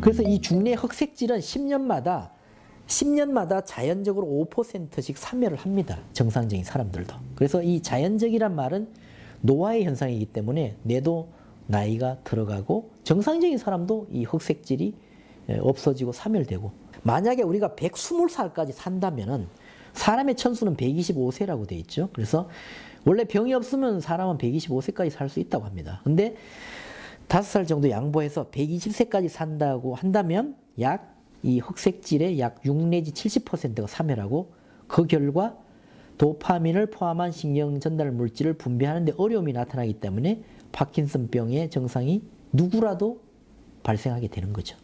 그래서 이 중내 흑색질은 10년마다 자연적으로 5%씩 사멸을 합니다. 정상적인 사람들도. 그래서 이 자연적이란 말은 노화의 현상이기 때문에 뇌도 나이가 들어가고 정상적인 사람도 이 흑색질이 없어지고 사멸되고, 만약에 우리가 120살까지 산다면은 사람의 천수는 125세라고 돼 있죠. 그래서 원래 병이 없으면 사람은 125세까지 살 수 있다고 합니다. 근데 5살 정도 양보해서 120세까지 산다고 한다면 이 흑색질의 약 6 내지 70%가 사멸하고, 그 결과 도파민을 포함한 신경 전달 물질을 분비하는 데 어려움이 나타나기 때문에 파킨슨병의 증상이 누구라도 발생하게 되는 거죠.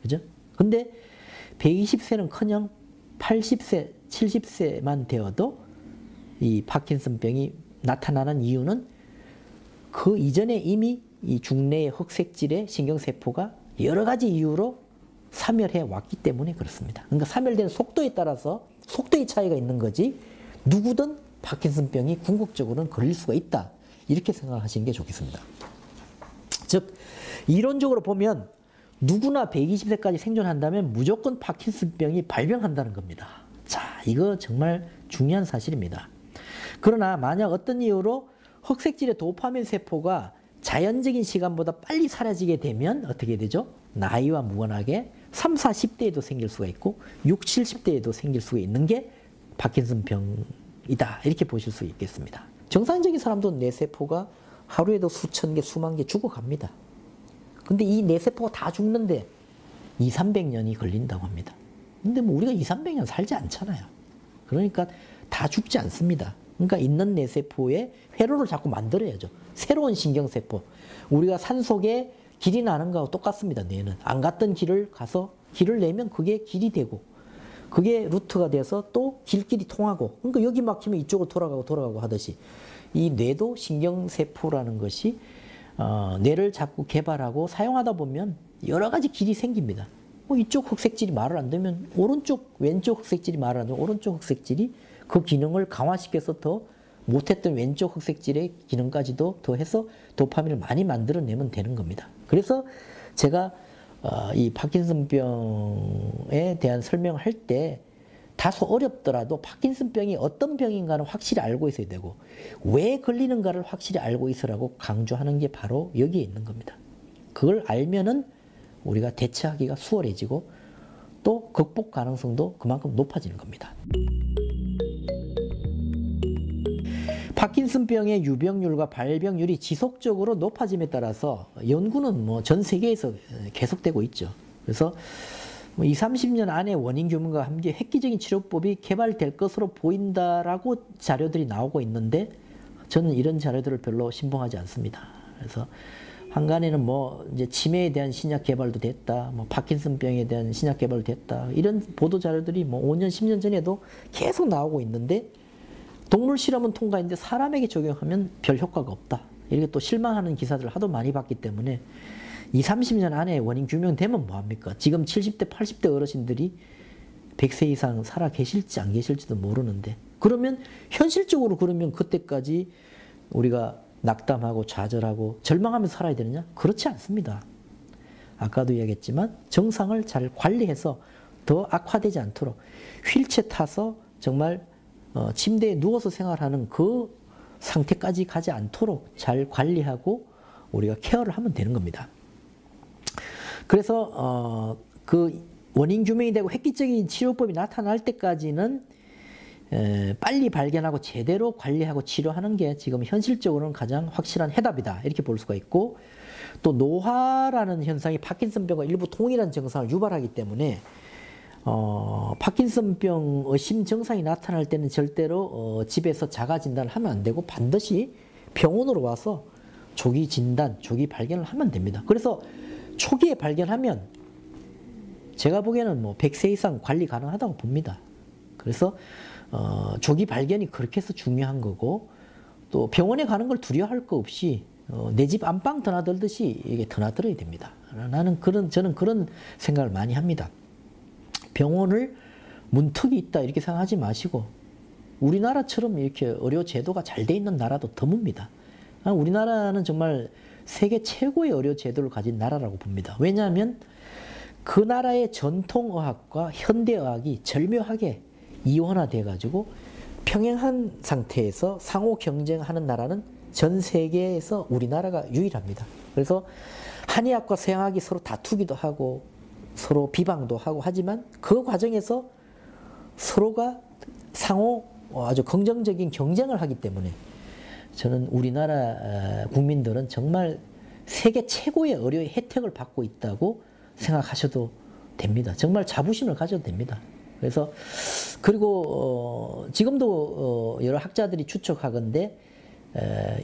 그죠? 근데 120세는커녕 80세, 70세만 되어도 이 파킨슨병이 나타나는 이유는 그 이전에 이미 이 중내의 흑색질의 신경세포가 여러 가지 이유로 사멸해 왔기 때문에 그렇습니다. 그러니까 사멸되는 속도에 따라서 속도의 차이가 있는 거지, 누구든 파킨슨병이 궁극적으로는 걸릴 수가 있다, 이렇게 생각하시는 게 좋겠습니다. 즉 이론적으로 보면 누구나 120세까지 생존한다면 무조건 파킨슨병이 발병한다는 겁니다. 자, 이거 정말 중요한 사실입니다. 그러나 만약 어떤 이유로 흑색질의 도파민 세포가 자연적인 시간보다 빨리 사라지게 되면 어떻게 되죠? 나이와 무관하게 30, 40대에도 생길 수가 있고 60, 70대에도 생길 수가 있는 게 파킨슨병이다, 이렇게 보실 수 있겠습니다. 정상적인 사람도 뇌세포가 하루에도 수천 개, 수만 개 죽어갑니다. 근데 이 뇌세포가 다 죽는데 2, 300년이 걸린다고 합니다. 근데 뭐 우리가 2, 300년 살지 않잖아요. 그러니까 다 죽지 않습니다. 그러니까 있는 뇌세포에 회로를 자꾸 만들어야죠. 새로운 신경세포. 우리가 산속에 길이 나는 거하고 똑같습니다. 뇌는. 안 갔던 길을 가서 길을 내면 그게 길이 되고, 그게 루트가 돼서 또 길끼리 통하고, 그러니까 여기 막히면 이쪽으로 돌아가고 하듯이 이 뇌도 신경세포라는 것이 뇌를 자꾸 개발하고 사용하다 보면 여러 가지 길이 생깁니다. 뭐 이쪽 흑색질이 말을 안 듣면 오른쪽, 왼쪽 흑색질이 말을 안 듣면 오른쪽 흑색질이 그 기능을 강화시켜서 더 못했던 왼쪽 흑색질의 기능까지도 더해서 도파민을 많이 만들어내면 되는 겁니다. 그래서 제가 이 파킨슨병에 대한 설명을 할 때 다소 어렵더라도 파킨슨병이 어떤 병인가는 확실히 알고 있어야 되고 왜 걸리는가를 확실히 알고 있으라고 강조하는 게 바로 여기에 있는 겁니다. 그걸 알면은 우리가 대처하기가 수월해지고 또 극복 가능성도 그만큼 높아지는 겁니다. 파킨슨병의 유병률과 발병률이 지속적으로 높아짐에 따라서 연구는 뭐 전 세계에서 계속되고 있죠. 그래서 20, 30년 안에 원인 규명과 함께 획기적인 치료법이 개발될 것으로 보인다라고 자료들이 나오고 있는데 저는 이런 자료들을 별로 신봉하지 않습니다. 그래서 한간에는 뭐 이제 치매에 대한 신약 개발도 됐다, 뭐 파킨슨병에 대한 신약 개발도 됐다, 이런 보도 자료들이 뭐 5년, 10년 전에도 계속 나오고 있는데 동물 실험은 통과했는데 사람에게 적용하면 별 효과가 없다, 이렇게 또 실망하는 기사들을 하도 많이 봤기 때문에 20, 30년 안에 원인 규명되면 뭐합니까? 지금 70대, 80대 어르신들이 100세 이상 살아 계실지 안 계실지도 모르는데, 그러면 현실적으로 그러면 그때까지 우리가 낙담하고 좌절하고 절망하면서 살아야 되느냐? 그렇지 않습니다. 아까도 이야기했지만 정상을 잘 관리해서 더 악화되지 않도록 휠체어 타서 정말 침대에 누워서 생활하는 그 상태까지 가지 않도록 잘 관리하고 우리가 케어를 하면 되는 겁니다. 그래서 그 원인 규명이 되고 획기적인 치료법이 나타날 때까지는 빨리 발견하고 제대로 관리하고 치료하는 게 지금 현실적으로는 가장 확실한 해답이다, 이렇게 볼 수가 있고, 또 노화라는 현상이 파킨슨병과 일부 동일한 증상을 유발하기 때문에 파킨슨병 의심 증상이 나타날 때는 절대로 집에서 자가 진단을 하면 안 되고 반드시 병원으로 와서 조기 진단, 조기 발견을 하면 됩니다. 그래서 초기에 발견하면 제가 보기에는 뭐 100세 이상 관리 가능하다고 봅니다. 그래서 조기 발견이 그렇게 해서 중요한 거고, 또 병원에 가는 걸 두려워할 거 없이 내 집 안방 드나들듯이 이게 드나들어야 됩니다. 저는 그런 생각을 많이 합니다. 병원을 문턱이 있다 이렇게 생각하지 마시고 우리나라처럼 이렇게 의료 제도가 잘 돼 있는 나라도 드뭅니다. 우리나라는 정말 세계 최고의 의료 제도를 가진 나라라고 봅니다. 왜냐하면 그 나라의 전통의학과 현대의학이 절묘하게 이원화돼 가지고 평행한 상태에서 상호 경쟁하는 나라는 전 세계에서 우리나라가 유일합니다. 그래서 한의학과 서양학이 서로 다투기도 하고 서로 비방도 하고 하지만 그 과정에서 서로가 상호 아주 긍정적인 경쟁을 하기 때문에 저는 우리나라 국민들은 정말 세계 최고의 의료의 혜택을 받고 있다고 생각하셔도 됩니다. 정말 자부심을 가져도 됩니다. 그래서 그리고 지금도 여러 학자들이 추측하건대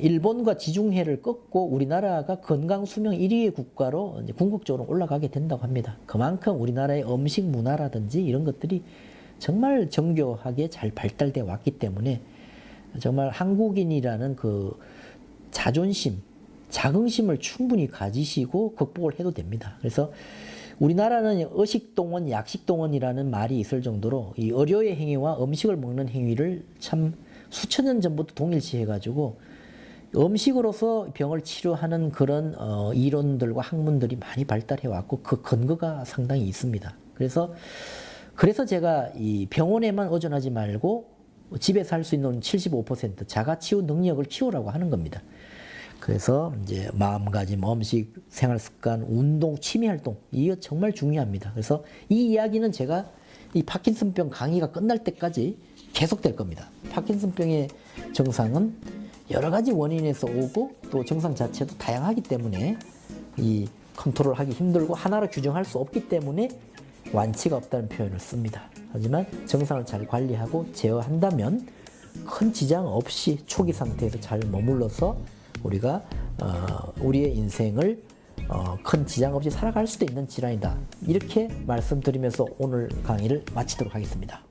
일본과 지중해를 꺾고 우리나라가 건강수명 1위의 국가로 이제 궁극적으로 올라가게 된다고 합니다. 그만큼 우리나라의 음식 문화라든지 이런 것들이 정말 정교하게 잘 발달되어 왔기 때문에 정말 한국인이라는 그 자존심, 자긍심을 충분히 가지시고 극복을 해도 됩니다. 그래서 우리나라는 의식동원, 약식동원이라는 말이 있을 정도로 이 의료의 행위와 음식을 먹는 행위를 참 수천 년 전부터 동일시 해가지고 음식으로서 병을 치료하는 그런 이론들과 학문들이 많이 발달해 왔고 그 근거가 상당히 있습니다. 그래서 제가 이 병원에만 의존하지 말고 집에서 할 수 있는 75% 자가치유 능력을 키우라고 하는 겁니다. 그래서 이제 마음가짐, 음식, 생활습관, 운동, 취미활동 이거 정말 중요합니다. 그래서 이 이야기는 제가 이 파킨슨병 강의가 끝날 때까지 계속될 겁니다. 파킨슨병의 증상은 여러 가지 원인에서 오고 또 증상 자체도 다양하기 때문에 이 컨트롤하기 힘들고 하나로 규정할 수 없기 때문에 완치가 없다는 표현을 씁니다. 하지만 증상을 잘 관리하고 제어한다면 큰 지장 없이 초기 상태에서 잘 머물러서 우리가 우리의 인생을 큰 지장 없이 살아갈 수도 있는 질환이다. 이렇게 말씀드리면서 오늘 강의를 마치도록 하겠습니다.